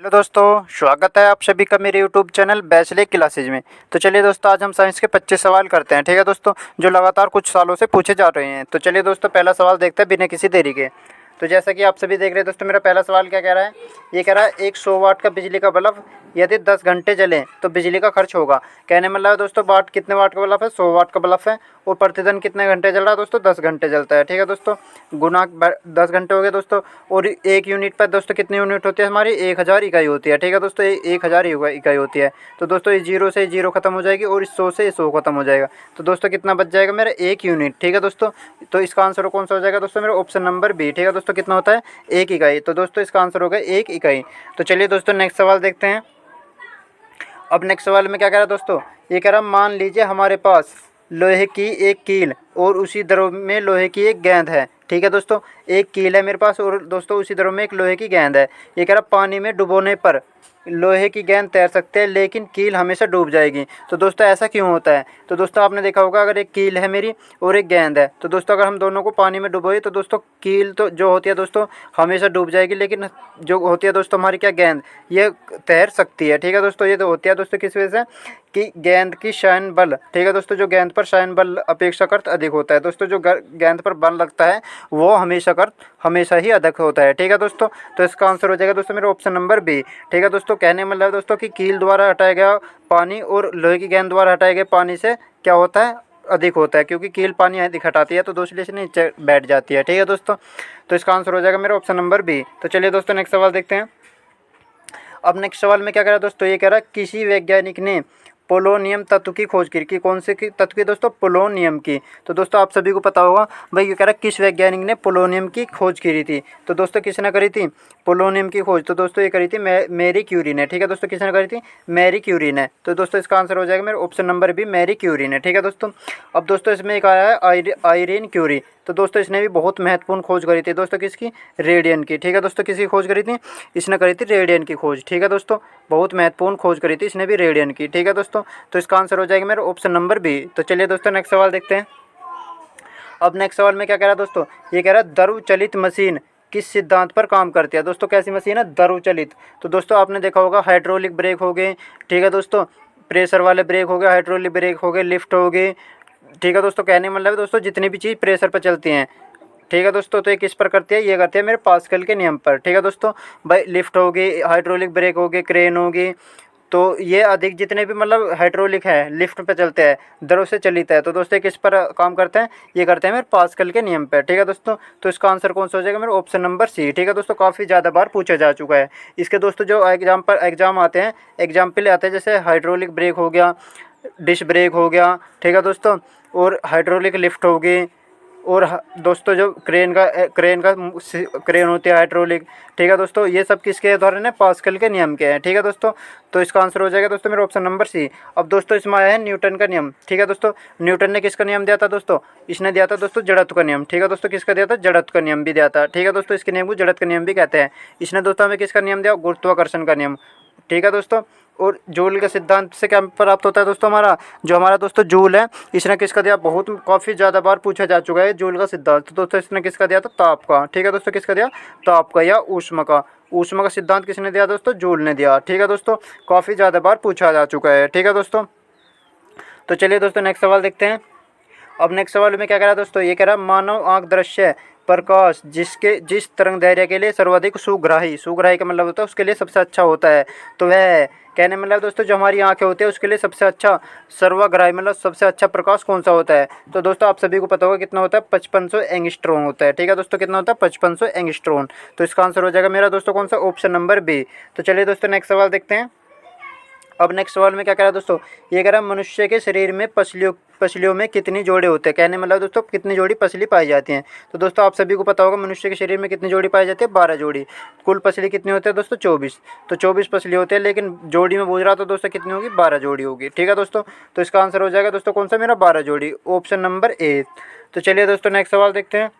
Hello दोस्तों, स्वागत है आप सभी का मेरे यूट्यूब चैनल बैचलर क्लासेज में। तो चलिए दोस्तों, आज हम साइंस के 25 सवाल करते हैं। ठीक है दोस्तों, जो लगातार कुछ सालों से पूछे जा रहे हैं। तो चलिए दोस्तों, पहला सवाल देखते हैं बिना किसी देरी के। तो जैसा कि आप सभी देख रहे हैं दोस्तों, मेरा पहला सवाल क्या कह रहा है। ये कह रहा है एक 100 वाट का बिजली का बल्ब यदि 10 घंटे जले तो बिजली का खर्च होगा। कहने मतलब है दोस्तों, वाट कितने वाट का बल्ब है, 100 वाट का बल्ब है और प्रतिदिन कितने घंटे जल रहा है दोस्तों, 10 घंटे जलता है। ठीक है दोस्तों, गुना 10 घंटे हो गए दोस्तों। और एक यूनिट पर दोस्तों कितनी यूनिट होती है हमारी, 1000 इकाई होती है। ठीक है दोस्तों, 1000 इकाई होती है। तो दोस्तों इस जीरो से जीरो खत्म हो जाएगी और इस 100 से 100 खत्म हो जाएगा। तो दोस्तों कितना बच जाएगा मेरा, 1 यूनिट। ठीक है दोस्तों, तो इसका आंसर कौन सा हो जाएगा दोस्तों, मेरा ऑप्शन नंबर बी। ठीक है दोस्तों, कितना होता है, 1 इकाई। तो दोस्तों इसका आंसर होगा 1 इकाई। तो चलिए दोस्तों नेक्स्ट सवाल देखते हैं। अब नेक्स्ट सवाल में क्या कह रहा है दोस्तों, ये कह रहा है मान लीजिए हमारे पास लोहे की एक कील और उसी द्रव में लोहे की एक गेंद है। ठीक है दोस्तों, एक कील है मेरे पास और दोस्तों उसी द्रव में एक लोहे की गेंद है। ये कह रहा पानी में डुबोने पर लोहे की गेंद तैर सकते हैं लेकिन कील हमेशा डूब जाएगी। तो दोस्तों ऐसा क्यों होता है। तो दोस्तों आपने देखा होगा, अगर एक कील है मेरी और एक गेंद है, तो दोस्तों अगर हम दोनों को पानी में डुबोए तो दोस्तों कील तो जो होती है दोस्तों हमेशा डूब जाएगी, लेकिन जो होती है दोस्तों हमारी क्या, गेंद, ये तैर सकती है। ठीक है दोस्तों, ये तो होती है दोस्तों किस वजह से, कि गेंद की शायन बल। ठीक है दोस्तों, जो गेंद पर शायन बल अपेक्षाकृत अधिक होता है। दोस्तों जो गेंद पर बल लगता है वो हमेशा ही अधिक होता है। ठीक है दोस्तों, तो इसका आंसर हो जाएगा दोस्तों मेरा ऑप्शन नंबर बी। ठीक है दोस्तों, कहने मतलब दोस्तों कि कील द्वारा हटाया गया पानी और लोहे की गेंद द्वारा हटाए गए पानी से क्या होता है, अधिक होता है, क्योंकि कील पानी अधिक हटाती है तो दोस्तों इसलिए नीचे बैठ जाती है। ठीक है दोस्तों, तो इसका आंसर हो जाएगा मेरा ऑप्शन नंबर बी। तो चलिए दोस्तों नेक्स्ट सवाल देखते हैं। अब नेक्स्ट सवाल में क्या कह रहा है दोस्तों, ये कह रहा है किसी वैज्ञानिक ने पोलोनियम तत्व की खोज की कौन से की तत्व की दोस्तों, पोलोनियम की। तो दोस्तों आप सभी को पता होगा भाई, ये कह रहा है किस वैज्ञानिक ने पोलोनियम की खोज की थी। तो दोस्तों किसने करी थी पोलोनियम की खोज, तो दोस्तों ये करी थी मैरी क्यूरी ने। ठीक है दोस्तों, किसने करी थी, मैरी क्यूरी ने। तो दोस्तों इसका आंसर हो जाएगा मेरा option number B, Marie Curie ने। ठीक है दोस्तों, अब दोस्तों इसमें एक आया है आयरीन क्यूरी। तो दोस्तों इसने भी बहुत महत्वपूर्ण खोज करी थी दोस्तों, किसकी, रेडियन की। ठीक है दोस्तों, किसकी खोज करी थी, इसने करी थी रेडियन की खोज। ठीक है दोस्तों, बहुत महत्वपूर्ण खोज करी थी इसने भी, रेडियन की। ठीक है दोस्तों, तो इसका आंसर हो जाएगा मेरा ऑप्शन नंबर बी। तो चलिए दोस्तों नेक्स्ट सवाल देखते हैं। अब नेक्स्ट सवाल में क्या कह रहा है दोस्तों, ये कह रहा है द्रव चलित मशीन किस सिद्धांत पर काम करती है। दोस्तों कैसी मशीन है, द्रव चलित। तो दोस्तों आपने देखा होगा हाइड्रोलिक ब्रेक हो गए, ठीक है दोस्तों, प्रेशर वाले ब्रेक हो गए, हाइड्रोलिक ब्रेक हो गए, लिफ्ट हो गए। ठीक है दोस्तों, कहने मतलब है दोस्तों जितनी भी चीज़ प्रेशर पर चलती हैं। ठीक है दोस्तों, तो ये किस पर करती है, ये करती है मेरे पास्कल के नियम पर। ठीक है दोस्तों, भाई लिफ्ट होगी, हाइड्रोलिक ब्रेक होगी, क्रेन होगी, तो ये अधिक जितने भी मतलब हाइड्रोलिक है, लिफ्ट पे चलते हैं, द्रव से चलित है, तो दोस्तों किस पर काम करते हैं, ये करते हैं मेरे पास्कल के नियम पर। ठीक है दोस्तों, तो इसका आंसर कौन सा हो जाएगा मेरा ऑप्शन नंबर सी। ठीक है दोस्तों, काफ़ी ज़्यादा बार पूछा जा चुका है इसके दोस्तों, जो एग्जाम आते हैं, एग्जाम्पल आते हैं, जैसे हाइड्रोलिक ब्रेक हो गया, डिश ब्रेक हो गया। ठीक है दोस्तों, और हाइड्रोलिक लिफ्ट होगी, और दोस्तों जो क्रेन होती है हाइड्रोलिक। ठीक है दोस्तों, ये सब किसके उदाहरण है, पास्कल के नियम के हैं। ठीक है दोस्तों, तो इसका आंसर हो जाएगा दोस्तों मेरा ऑप्शन नंबर सी। अब दोस्तों इसमें आया है न्यूटन का नियम। ठीक है दोस्तों, न्यूटन ने किसका नियम दिया था दोस्तों, इसने दिया था दोस्तों जड़त्व का नियम। ठीक है दोस्तों, किसका दिया था, जड़त्व का नियम भी दिया था। ठीक है दोस्तों, इसके नियम को जड़त्व का नियम भी कहते हैं। इसने दोस्तों हमें किसका नियम दिया, गुरुत्वाकर्षण का नियम। ठीक है दोस्तों, और जूल के सिद्धांत से क्या प्राप्त होता है दोस्तों, हमारा दोस्तों जूल है, इसने किसका दिया, बहुत काफ़ी ज़्यादा बार पूछा जा चुका है जूल का सिद्धांत। तो दोस्तों इसने किसका दिया था, ताप का। ठीक है दोस्तों, किसका दिया, ताप का या ऊष्मा का। ऊष्मा का सिद्धांत किसने दिया दोस्तों, जूल ने दिया। ठीक है दोस्तों, काफ़ी ज़्यादा बार पूछा जा चुका है। ठीक है दोस्तों, तो चलिए दोस्तों नेक्स्ट सवाल देखते हैं। अब नेक्स्ट सवाल में क्या कह रहा है दोस्तों, ये कह रहा है मानव आँख दृश्य प्रकाश जिस तरंग दैर्ध्य के लिए सर्वाधिक सुग्राही का मतलब होता है उसके लिए सबसे अच्छा होता है, तो वह है, कहने मतलब दोस्तों जो हमारी आंखें होती है उसके लिए सबसे अच्छा सर्वग्राही मतलब सबसे अच्छा प्रकाश कौन सा होता है। तो दोस्तों आप सभी को पता होगा कितना होता है, 5500 एंगस्ट्रॉन होता है। ठीक है दोस्तों, कितना होता है, 5500 एंगस्ट्रॉन। तो इसका आंसर हो जाएगा मेरा दोस्तों कौन सा, ऑप्शन नंबर बी। तो चलिए दोस्तों नेक्स्ट सवाल देखते हैं। अब नेक्स्ट सवाल में क्या कह रहा है दोस्तों, ये कह रहा है मनुष्य के शरीर में पसलियों में कितनी जोड़े होते हैं। कहने मतलब दोस्तों कितनी जोड़ी पसली पाई जाती हैं। तो दोस्तों आप सभी को पता होगा मनुष्य के शरीर में कितनी जोड़ी पाई जाती है, 12 जोड़ी। कुल पसली कितनी होती है दोस्तों, 24। तो 24 पसली होते हैं, लेकिन जोड़ी में पूछ रहा तो दोस्तों कितनी होगी, 12 जोड़ी होगी। ठीक है दोस्तों, तो इसका आंसर हो जाएगा दोस्तों कौन सा, मेरा 12 जोड़ी, ऑप्शन नंबर ए। तो चलिए दोस्तों नेक्स्ट सवाल देखते हैं।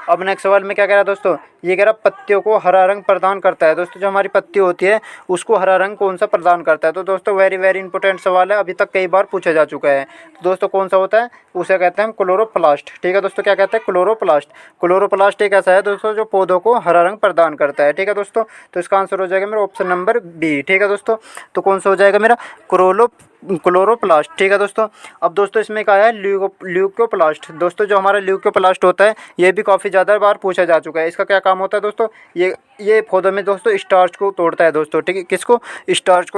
अब नेक्स्ट सवाल में क्या कह रहा है दोस्तों, ये कह रहा पत्तियों को हरा रंग प्रदान करता है। दोस्तों जो हमारी पत्ती होती है उसको हरा रंग कौन सा प्रदान करता है। तो दोस्तों वेरी वेरी इंपॉर्टेंट सवाल है, अभी तक कई बार पूछा जा चुका है। तो दोस्तों कौन सा होता है, उसे कहते हैं हम क्लोरोप्लास्ट। ठीक है दोस्तों, क्या कहते हैं, क्लोरोप्लास्ट। क्लोरोप्लास्ट एक ऐसा है दोस्तों जो पौधों को हरा रंग प्रदान करता है। ठीक है दोस्तों, तो इसका आंसर हो जाएगा मेरा ऑप्शन नंबर बी। ठीक है दोस्तों, तो कौन सा हो जाएगा मेरा क्लोरोप्लास्ट। ठीक है दोस्तों, अब दोस्तों इसमें क्या है, ल्यूकोप्लास्ट। दोस्तों जो हमारा ल्यूकोप्लास्ट होता है ये भी काफ़ी ज़्यादा बार पूछा जा चुका है। इसका क्या काम होता है दोस्तों, ये पौधों में दोस्तों स्टार्च को तोड़ता है दोस्तों। ठीक है, किसको, स्टार्च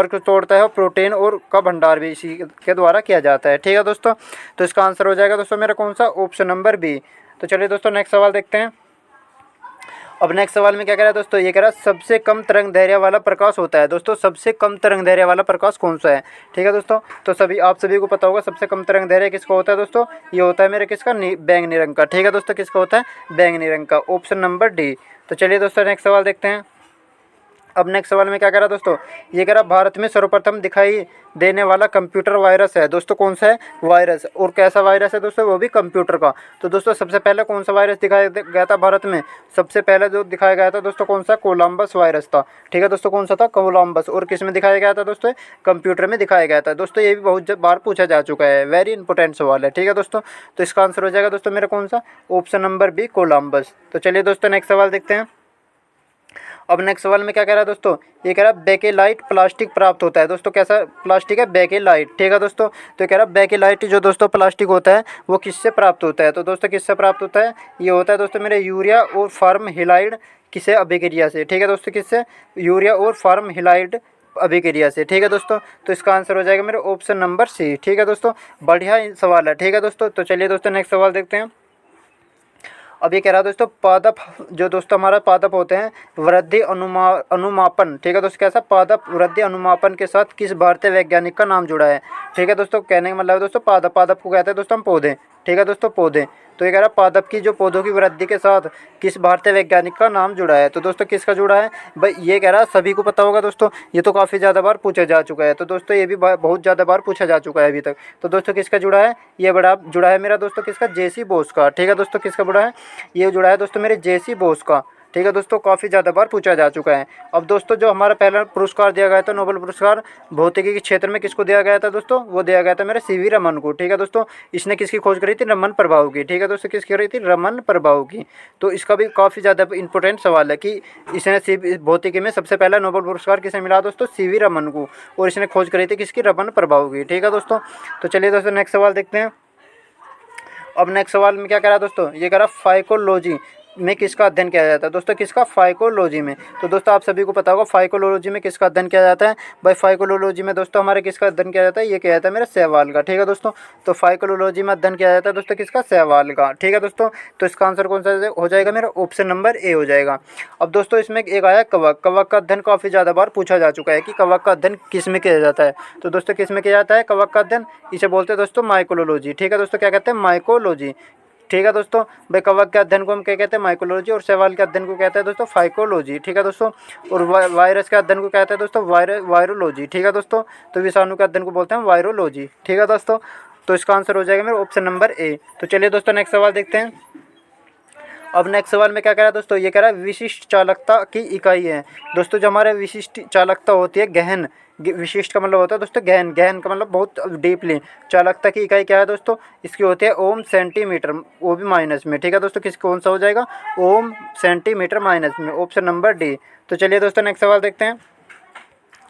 को तोड़ता है और प्रोटीन और का भंडार भी इसी के द्वारा किया जाता है। ठीक है दोस्तों, तो इसका आंसर हो जाएगा दोस्तों मेरा कौन सा, ऑप्शन नंबर बी। तो चलिए दोस्तों नेक्स्ट सवाल देखते हैं। अब नेक्स्ट सवाल में क्या कह रहा है दोस्तों, ये कह रहा है सबसे कम तरंग दैर्घ्य वाला प्रकाश होता है। दोस्तों सबसे कम तरंग दैर्घ्य वाला प्रकाश कौन सा है। ठीक है दोस्तों, तो आप सभी को पता होगा सबसे कम तरंग दैर्घ्य किसका होता है दोस्तों, ये होता है मेरे किसका, बैंगनी रंग का। ठीक है दोस्तों, किसका होता है, बैंगनी रंग का, ऑप्शन नंबर डी। तो चलिए दोस्तों नेक्स्ट सवाल देखते हैं। अब नेक्स्ट सवाल में क्या कह रहा है दोस्तों, ये कह रहा भारत में सर्वप्रथम दिखाई देने वाला कंप्यूटर वायरस है। दोस्तों कौन सा है, वायरस, और कैसा वायरस है दोस्तों, वो भी कंप्यूटर का। तो दोस्तों सबसे पहले कौन सा वायरस दिखाया गया था भारत में, सबसे पहले जो दिखाया गया था दोस्तों कौन सा, कोलंबस वायरस था। ठीक है दोस्तों, कौन सा था, कोलंबस। और किस में दिखाया गया था दोस्तों, कंप्यूटर में दिखाया गया था। दोस्तों ये भी बहुत बार पूछा जा चुका है, वेरी इंपॉर्टेंट सवाल है। ठीक है दोस्तों, तो इसका आंसर हो जाएगा दोस्तों मेरा कौन सा, ऑप्शन नंबर बी, कोलंबस। तो चलिए दोस्तों नेक्स्ट सवाल देखते हैं। अब नेक्स्ट सवाल में क्या कह रहा है दोस्तों, ये कह रहा है बेकेलाइट प्लास्टिक प्राप्त होता है। दोस्तों कैसा प्लास्टिक है, बेकेलाइट। ठीक है दोस्तों, तो कह रहा है बेकेलाइट जो दोस्तों प्लास्टिक होता है वो किससे प्राप्त होता है। तो दोस्तों किससे प्राप्त होता है, ये होता है दोस्तों मेरे यूरिया और फॉर्महिलाइड किसे अभिक्रिया से। ठीक है दोस्तों, किससे, यूरिया और फॉर्महिलाइड अभिक्रिया से। ठीक है दोस्तों, तो इसका आंसर हो जाएगा मेरे ऑप्शन नंबर सी। ठीक है दोस्तों, बढ़िया सवाल है। ठीक है दोस्तों, तो चलिए दोस्तों नेक्स्ट सवाल देखते हैं। अब ये कह रहा है दोस्तों पादप, जो दोस्तों हमारा पादप होते हैं वृद्धि अनुमापन। ठीक है दोस्तों, कैसा, पादप वृद्धि अनुमापन के साथ किस भारतीय वैज्ञानिक का नाम जुड़ा है। ठीक है दोस्तों, कहने का मतलब है दोस्तों पादप को कहते हैं दोस्तों हम पौधे। ठीक है दोस्तों, पौधे। तो ये कह रहा है पादप की जो पौधों की वृद्धि के साथ किस भारतीय वैज्ञानिक का नाम जुड़ा है। तो दोस्तों किसका जुड़ा है भाई, ये कह रहा है सभी को पता होगा दोस्तों, ये तो काफ़ी ज़्यादा बार पूछा जा चुका है। तो दोस्तों ये भी बहुत ज़्यादा बार पूछा जा चुका है अभी तक। तो दोस्तों किसका जुड़ा है, ये बड़ा जुड़ा है मेरा दोस्तों किसका, जेसी बोस का। ठीक है दोस्तों, किसका जुड़ा है, ये जुड़ा है दोस्तों मेरे जेसी बोस का। ठीक है दोस्तों, काफ़ी ज़्यादा बार पूछा जा चुका है। अब दोस्तों जो हमारा पहला पुरस्कार दिया गया था, नोबेल पुरस्कार भौतिकी के क्षेत्र में, किसको दिया गया था दोस्तों, वो दिया गया था मेरे सीवी रमन को। ठीक है दोस्तों, इसने किसकी खोज करी थी, रमन प्रभाव की। ठीक है दोस्तों, किसकी करी थी, रमन प्रभाव की। तो इसका भी काफ़ी ज़्यादा इंपॉर्टेंट सवाल है कि इसने भौतिकी में सबसे पहला नोबेल पुरस्कार किसे मिला दोस्तों, सीवी रमन को, और इसने खोज करी थी किसकी, रमन प्रभाव की। ठीक है दोस्तों, तो चलिए दोस्तों नेक्स्ट सवाल देखते हैं। अब नेक्स्ट सवाल में क्या कह रहा है दोस्तों, ये कह रहा फाइकोलॉजी में किसका अध्ययन किया जाता है। दोस्तों किसका, फाइकोलॉजी में। तो दोस्तों आप सभी को पता होगा फाइकोलॉजी में किसका अध्ययन किया जाता है भाई, फाइकोलॉजी में दोस्तों हमारे किसका अध्ययन किया जाता है, ये किया जाता है मेरा शैवाल का। ठीक है दोस्तों, तो फाइकोलॉजी में अध्ययन किया जाता है दोस्तों किसका, शैवाल का। ठीक है दोस्तों, तो इसका आंसर कौन सा हो जाएगा मेरा, ऑप्शन नंबर ए हो जाएगा। अब दोस्तों इसमें एक आया कवक। कवक का अध्ययन काफ़ी ज़्यादा बार पूछा जा चुका है कि कवक का अध्ययन किस में किया जाता है। तो दोस्तों किस में किया जाता है कवक का अध्ययन, इसे बोलते हैं दोस्तों माइकोलॉजी। ठीक है दोस्तों, क्या कहते हैं, माइकोलॉजी। ठीक है दोस्तों, भाई कवक के अध्ययन को हम क्या कहते हैं, माइकोलॉजी, और शैवाल के अध्ययन को कहते हैं दोस्तों फाइकोलॉजी। ठीक है दोस्तों, और वायरस के अध्ययन को कहते हैं दोस्तों वायरोलॉजी। ठीक है दोस्तों, तो विषाणु के अध्ययन को बोलते हैं वायरोलॉजी। ठीक है दोस्तों, तो इसका आंसर हो जाएगा मेरा ऑप्शन नंबर ए। तो चलिए दोस्तों नेक्स्ट सवाल देखते हैं। अब नेक्स्ट सवाल में क्या कह रहा है दोस्तों, ये कह रहा है विशिष्ट चालकता की इकाई है। दोस्तों जो हमारे विशिष्ट चालकता होती है, गहन, विशिष्ट का मतलब होता है दोस्तों गहन, गहन का मतलब बहुत डीपली। चालकता की इकाई क्या है दोस्तों, इसकी होती है ओम सेंटीमीटर, वो भी माइनस में। ठीक है दोस्तों, किस कौन सा हो जाएगा, ओम सेंटीमीटर माइनस में, ऑप्शन नंबर डी। तो चलिए दोस्तों नेक्स्ट सवाल देखते हैं।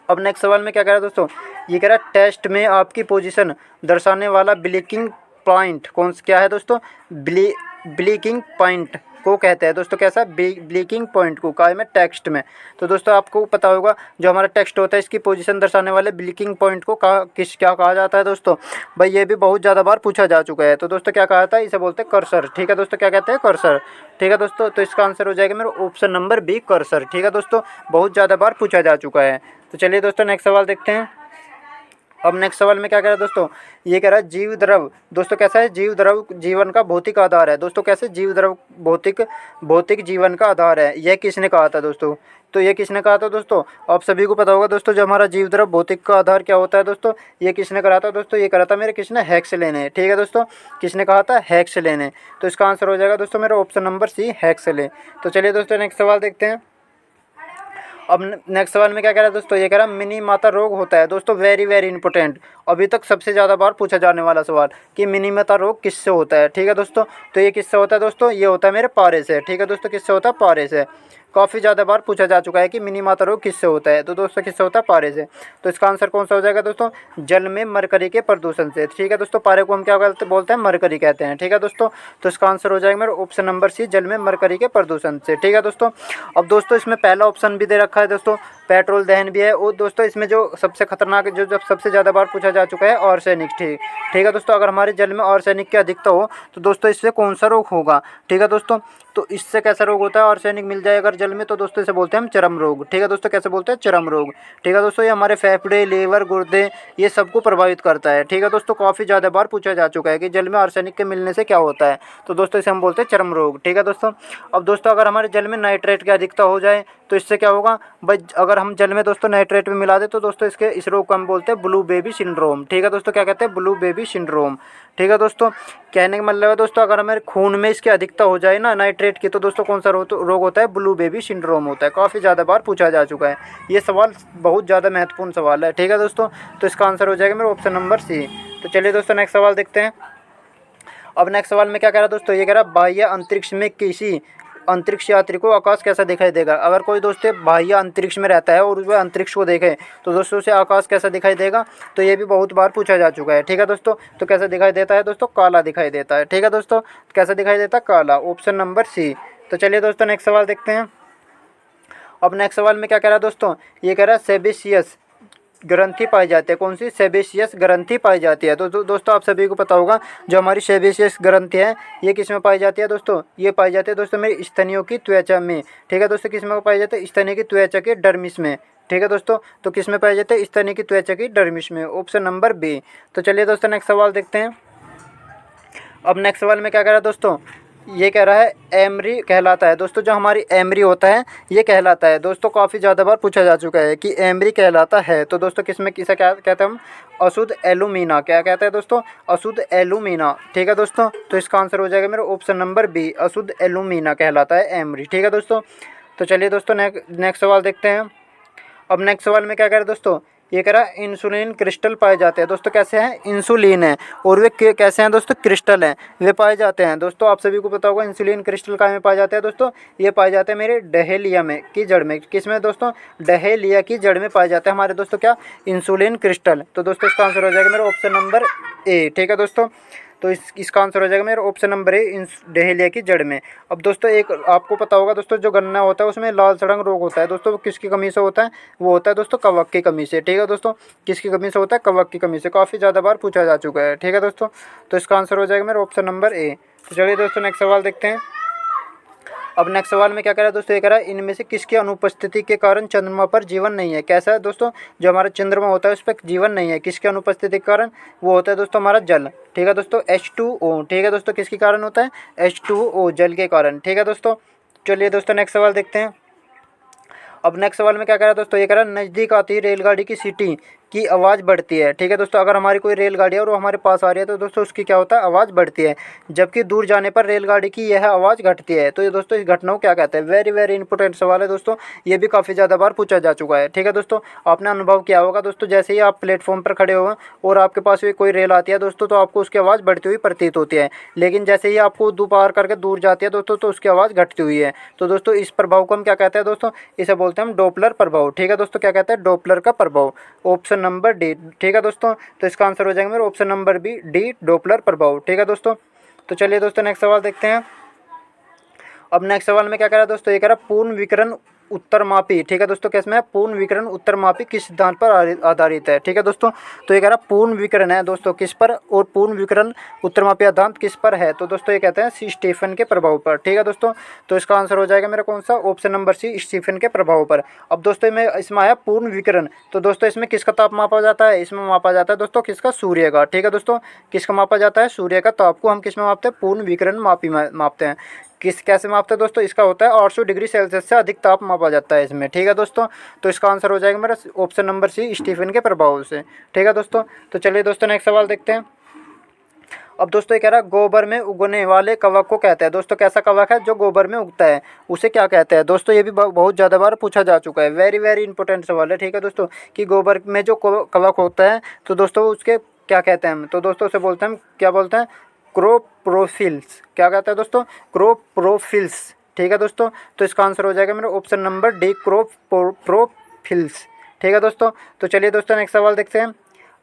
अब नेक्स्ट सवाल में क्या कह रहा है दोस्तों, ये कह रहा है टेस्ट में आपकी पोजीशन दर्शाने वाला ब्लिकिंग पॉइंट कौन क्या है दोस्तों, ब्लिकिंग पॉइंट को कहते हैं दोस्तों, कैसा, ब्लिकिंग पॉइंट को कहा है मैं, टेक्स्ट में। तो दोस्तों आपको पता होगा जो हमारा टेक्स्ट होता है इसकी पोजीशन दर्शाने वाले ब्लिकिंग पॉइंट को क्या कहा जाता है दोस्तों, भाई ये भी बहुत ज़्यादा बार पूछा जा चुका है। तो दोस्तों क्या कहा था, इसे बोलते हैं कर्सर। ठीक है दोस्तों, क्या कहते हैं, कर्सर। ठीक है दोस्तों, तो इसका आंसर हो जाएगा मेरा ऑप्शन नंबर बी, कर्सर। ठीक है दोस्तों, बहुत ज़्यादा बार पूछा जा चुका है। तो चलिए दोस्तों नेक्स्ट सवाल देखते हैं। अब नेक्स्ट सवाल में क्या कह रहा है दोस्तों, ये कह रहा है जीव द्रव। दोस्तों कैसा है, जीव द्रव जीवन का भौतिक आधार है। दोस्तों कैसे, जीव द्रव भौतिक जीवन का आधार है, यह किसने कहा था दोस्तों, तो ये किसने कहा था दोस्तों? आप सभी को पता होगा दोस्तों, जो हमारा जीव द्रव भौतिक का आधार क्या होता है दोस्तों, ये किसने करा था दोस्तों? ये करा था मेरे किसने? हेक्सले ने। ठीक है दोस्तों, किसने कहा था? हेक्सले ने। तो इसका आंसर हो जाएगा दोस्तों मेरा ऑप्शन नंबर सी, हेक्सले। तो चलिए दोस्तों नेक्स्ट सवाल देखते हैं। अब नेक्स्ट सवाल में क्या कह रहा है दोस्तों? ये कह रहा है मिनी माता रोग होता है दोस्तों, वेरी वेरी इंपॉर्टेंट, अभी तक सबसे ज़्यादा बार पूछा जाने वाला सवाल कि मिनी माता रोग किससे होता है। ठीक है दोस्तों, तो ये किससे होता है दोस्तों? ये होता है मेरे पारे से। ठीक है दोस्तों, किससे होता है? पारे से। काफ़ी ज़्यादा बार पूछा जा चुका है कि मिनी माता रोग किससे होता है, तो दोस्तों किससे होता है? पारे से। तो इसका आंसर कौन सा हो जाएगा दोस्तों? जल में मरकरी के प्रदूषण से। ठीक है दोस्तों, पारे को हम क्या बोलते हैं? मरकरी कहते हैं। ठीक है दोस्तों, तो इसका आंसर हो जाएगा मेरा ऑप्शन नंबर सी, जल में मरकरी के प्रदूषण से। ठीक है दोस्तों, अब दोस्तों इसमें पहला ऑप्शन भी दे रखा है दोस्तों, पेट्रोल दहन भी है, और दोस्तों इसमें जो सबसे खतरनाक जो जब सबसे ज़्यादा बार पूछा जा चुका है, आर्सेनिक। ठीक है दोस्तों, अगर हमारे जल में आर्सेनिक की अधिकता हो तो दोस्तों इससे कौन सा रोग होगा? ठीक है दोस्तों, तो इससे कैसा रोग होता है? आर्सेनिक मिल जाए अगर जल में, तो दोस्तों इसे बोलते हैं हम चर्म रोग। ठीक है दोस्तों, कैसे बोलते हैं? चर्म रोग। ठीक है दोस्तों, ये हमारे फेफड़े, लीवर, गुर्दे, ये सबको प्रभावित करता है। ठीक है दोस्तों, काफ़ी ज़्यादा बार पूछा जा चुका है कि जल में आर्सेनिक के मिलने से क्या होता है, तो दोस्तों इसे हम बोलते हैं चर्म रोग। ठीक है दोस्तों, अब दोस्तों अगर हमारे जल में नाइट्रेट की अधिकता हो जाए तो इससे क्या होगा भाई? अगर हम जल में दोस्तों नाइट्रेट भी मिला दे तो दोस्तों इस रोग को हम बोलते हैं ब्लू बेबी सिंड्रोम। ठीक है दोस्तों, क्या कहते हैं? Blue baby syndrome. ठीक है दोस्तों, कहने का मतलब है दोस्तों, अगर हमारे खून में इसकी अधिकता हो जाए ना नाइट्रेट की, तो दोस्तों कौन सा रोग होता है? ब्लू बेबी सिंड्रोम होता है। काफ़ी ज़्यादा बार पूछा जा चुका है, ये सवाल बहुत ज़्यादा महत्वपूर्ण सवाल है। ठीक है दोस्तों, तो इसका आंसर हो जाएगा मेरा ऑप्शन नंबर सी। तो चलिए दोस्तों नेक्स्ट सवाल देखते हैं। अब नेक्स्ट सवाल में क्या कह रहा है दोस्तों? ये कह रहा है बाह्य अंतरिक्ष में किसी अंतरिक्ष यात्री को आकाश कैसा दिखाई देगा? अगर कोई दोस्तों बाह्य अंतरिक्ष में रहता है और वह अंतरिक्ष को देखे तो दोस्तों उसे आकाश कैसा दिखाई देगा? तो ये भी बहुत बार पूछा जा चुका है। ठीक है दोस्तों, तो कैसा दिखाई देता है दोस्तों? काला दिखाई देता है। ठीक है दोस्तों, कैसा दिखाई देता है? काला, ऑप्शन नंबर सी। तो चलिए दोस्तों नेक्स्ट सवाल देखते हैं। अब नेक्स्ट सवाल में क्या कह रहा है दोस्तों? ये कह रहा है सेबेशियस ग्रंथि पाई जाती है। कौन सी? सेबेशियस ग्रंथि पाई जाती है। तो दोस्तों आप सभी को पता होगा, जो हमारी सेबेशियस ग्रंथि है ये किस में पाई जाती है दोस्तों? ये पाई जाती है दोस्तों मेरी स्तनियों की त्वचा में। ठीक है दोस्तों, किस में पाई जाती है? स्तनियों की त्वचा के डर्मिस में। ठीक है दोस्तों, तो किस में पाई जाते हैं? स्तनियों की त्वचा की डर्मिस में, ऑप्शन नंबर बी। तो चलिए दोस्तों नेक्स्ट सवाल देखते हैं। अब नेक्स्ट सवाल में क्या कह रहा है दोस्तों? ये कह रहा है एमरी कहलाता है दोस्तों, जो हमारी एमरी होता है ये कहलाता है दोस्तों, काफ़ी ज़्यादा बार पूछा जा चुका है कि एमरी कहलाता है। तो दोस्तों किसमें किसे क्या कहते हैं हम? अशुद्ध एलुमिना। क्या कहते हैं दोस्तों? अशुद्ध एलुमिना। ठीक है दोस्तों, तो इसका आंसर हो जाएगा मेरा ऑप्शन नंबर बी, अशुद्ध एलुमिना कहलाता है एमरी। ठीक है दोस्तों, तो चलिए दोस्तों नेक्स्ट सवाल देखते हैं। अब नेक्स्ट सवाल में क्या कह रहा है दोस्तों? ये कह रहा है इंसुलिन क्रिस्टल पाए जाते हैं दोस्तों। कैसे हैं? इंसुलिन है और वे कैसे हैं दोस्तों? क्रिस्टल हैं, वे पाए जाते हैं दोस्तों। आप सभी को पता होगा इंसुलिन क्रिस्टल कहाँ में पाए जाते हैं दोस्तों? ये पाए जाते हैं मेरे डहेलिया में की जड़ में। किस में दोस्तों? डहेलिया की जड़ में पाए जाते हैं हमारे दोस्तों क्या? Insulin crystal. तो दोस्तों इसका आंसर हो जाएगा मेरा ऑप्शन नंबर ए। ठीक है दोस्तों, तो इसका आंसर हो जाएगा मेरा ऑप्शन नंबर ए, डहेलिया की जड़ में। अब दोस्तों एक आपको पता होगा दोस्तों, जो गन्ना होता है उसमें लाल सड़ंग रोग होता है दोस्तों, वो किसकी कमी से होता है? वो होता है दोस्तों कवक की कमी से। ठीक है दोस्तों, किसकी कमी से होता है? कवक की कमी से। काफ़ी ज़्यादा बार पूछा जा चुका है। ठीक है दोस्तों, तो इसका आंसर हो जाएगा मेरा ऑप्शन नंबर ए। तो चलिए दोस्तों नेक्स्ट सवाल देखते हैं। अब नेक्स्ट सवाल में क्या कह रहा है दोस्तों? ये कह रहा है इनमें से किसकी अनुपस्थिति के कारण चंद्रमा पर जीवन नहीं है? कैसा है दोस्तों? जो हमारा चंद्रमा होता है उस पर जीवन नहीं है, किसकी अनुपस्थिति के कारण? वो होता है दोस्तों हमारा जल। ठीक है दोस्तों, H2O। ठीक है दोस्तों, किसके कारण होता है? H2O, जल के कारण। ठीक है दोस्तों, चलिए दोस्तों नेक्स्ट सवाल देखते हैं। अब नेक्स्ट सवाल में क्या कह रहा है दोस्तों? ये कह रहा है नज़दीक आती है रेलगाड़ी की सीटी की आवाज़ बढ़ती है। ठीक है दोस्तों, अगर हमारी कोई रेलगाड़ी है और वो हमारे पास आ रही है तो दोस्तों उसकी क्या होता है? आवाज़ बढ़ती है, जबकि दूर जाने पर रेलगाड़ी की यह आवाज़ घटती है। तो ये दोस्तों इस घटना को क्या कहते हैं? वेरी वेरी इंपॉर्टेंट सवाल है दोस्तों, ये भी काफ़ी ज़्यादा बार पूछा जा चुका है। ठीक है दोस्तों, आपने अनुभव किया होगा दोस्तों, जैसे ही आप प्लेटफॉर्म पर खड़े हो और आपके पास भी कोई रेल आती है दोस्तों, तो आपको उसकी आवाज़ बढ़ती हुई प्रतीत होती है, लेकिन जैसे ही आपको पार करके दूर जाती है दोस्तों तो उसकी आवाज़ घटती हुई है। तो दोस्तों इस प्रभाव को हम क्या कहते हैं दोस्तों? इसे बोलते हैं हम डॉपलर प्रभाव। ठीक है दोस्तों, क्या कहते हैं? डॉपलर का प्रभाव, ऑप्शन नंबर डी। ठीक है दोस्तों, तो इसका आंसर हो जाएगा मेरा option number B, D, Doppler प्रभाव। ठीक है दोस्तों, तो चलिए दोस्तों नेक्स्ट सवाल देखते हैं। अब नेक्स्ट सवाल में क्या कह रहा है दोस्तों? ये कह रहा है पूर्ण विकिरण उत्तरमापी। ठीक है दोस्तों, किसमें है? पूर्ण विकिरण उत्तरमापी किस सिद्धांत पर आधारित है? ठीक है दोस्तों, तो ये कह रहा है पूर्ण विकिरण है दोस्तों किस पर, और पूर्ण विकिरण उत्तरमापी सिद्धांत किस पर है? तो दोस्तों ये कहते हैं स्टीफन के प्रभाव पर। ठीक है दोस्तों, तो इसका आंसर हो जाएगा मेरा कौन सा? ऑप्शन नंबर सी, स्टीफन के प्रभाव पर। अब दोस्तों इसमें आया पूर्ण विकिरण, तो दोस्तों इसमें किसका ताप मापा जाता है? इसमें मापा जाता है दोस्तों किसका? सूर्य का। ठीक है दोस्तों, किसका मापा जाता है? सूर्य का ताप को हम किस में मापते हैं? पूर्ण विकिरण मापी मापते हैं। किस कैसे मापते हैं दोस्तों, इसका होता है 800 डिग्री सेल्सियस से अधिक ताप मापा जाता है इसमें। ठीक है दोस्तों, तो इसका आंसर हो जाएगा मेरा ऑप्शन नंबर सी, स्टीफन के प्रभाव से। ठीक है दोस्तों, तो चलिए दोस्तों नेक्स्ट सवाल देखते हैं। अब दोस्तों ये कह रहा है गोबर में उगने वाले कवक को कहते हैं। दोस्तों कैसा कवक है जो गोबर में उगता है, उसे क्या कहते हैं। दोस्तों ये भी बहुत ज़्यादा बार पूछा जा चुका है, वेरी वेरी इंपॉर्टेंट सवाल है। ठीक है दोस्तों, कि गोबर में जो कवक होता है तो दोस्तों उसके क्या कहते हैं हम, तो दोस्तों उसे बोलते हैं हम, क्या बोलते हैं, क्रोप्रोफिल्स। क्या कहते हैं दोस्तों, क्रोप्रोफिल्स। ठीक है दोस्तों, तो इसका आंसर हो जाएगा मेरा ऑप्शन नंबर डी, क्रोप्रोफिल्स। ठीक है दोस्तों, तो चलिए दोस्तों नेक्स्ट सवाल देखते हैं।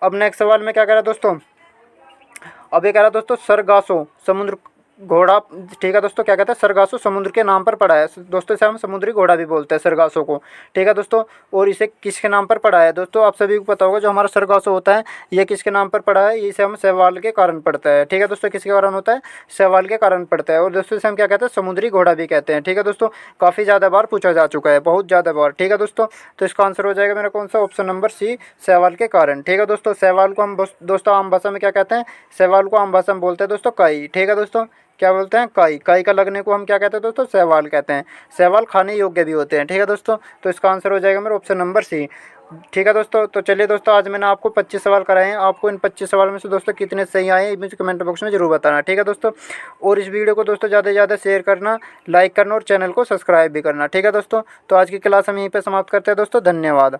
अब नेक्स्ट सवाल में क्या कह रहा है दोस्तों, अब ये कह रहा है दोस्तों सरगासो समुद्र घोड़ा। ठीक है दोस्तों, क्या कहते हैं, सरगासो समुद्र के नाम पर पड़ा है। दोस्तों इसे हम समुद्री घोड़ा भी बोलते हैं, सरगासो को। ठीक है दोस्तों, और इसे किसके नाम पर पड़ा है। दोस्तों आप सभी को पता होगा जो हमारा सरगासो होता है ये किसके नाम पर पड़ा है, इसे हम शैवाल के कारण पड़ता है। ठीक है दोस्तों, किसके कारण होता है, शैवाल के कारण पड़ता है। और दोस्तों इसे हम क्या कहते हैं, समुद्री घोड़ा भी कहते हैं। ठीक है दोस्तों, काफ़ी ज़्यादा बार पूछा जा चुका है, बहुत ज़्यादा बार। ठीक है दोस्तों, तो इसका आंसर हो जाएगा मेरा कौन सा, ऑप्शन नंबर सी, शैवाल के कारण। ठीक है दोस्तों, शैवाल को हम दोस्तों आम भाषा में क्या कहते हैं, शैवाल को आम भाषा में बोलते हैं दोस्तों काई। ठीक है दोस्तों, क्या बोलते हैं, काई। काई का लगने को हम क्या कहते हैं दोस्तों, शैवाल कहते हैं। शैवाल खाने योग्य भी होते हैं। ठीक है दोस्तों, तो इसका आंसर हो जाएगा मेरा ऑप्शन नंबर सी। ठीक है दोस्तों, तो चलिए दोस्तों आज मैंने आपको 25 सवाल कराए हैं। आपको इन 25 सवाल में से दोस्तों कितने सही आए हैं मुझे कमेंट बॉक्स में जरूर बताना। ठीक है दोस्तों, और इस वीडियो को दोस्तों ज़्यादा से ज़्यादा शेयर करना, लाइक करना और चैनल को सब्सक्राइब भी करना। ठीक है दोस्तों, तो आज की क्लास हम यहीं पर समाप्त करते हैं दोस्तों, धन्यवाद।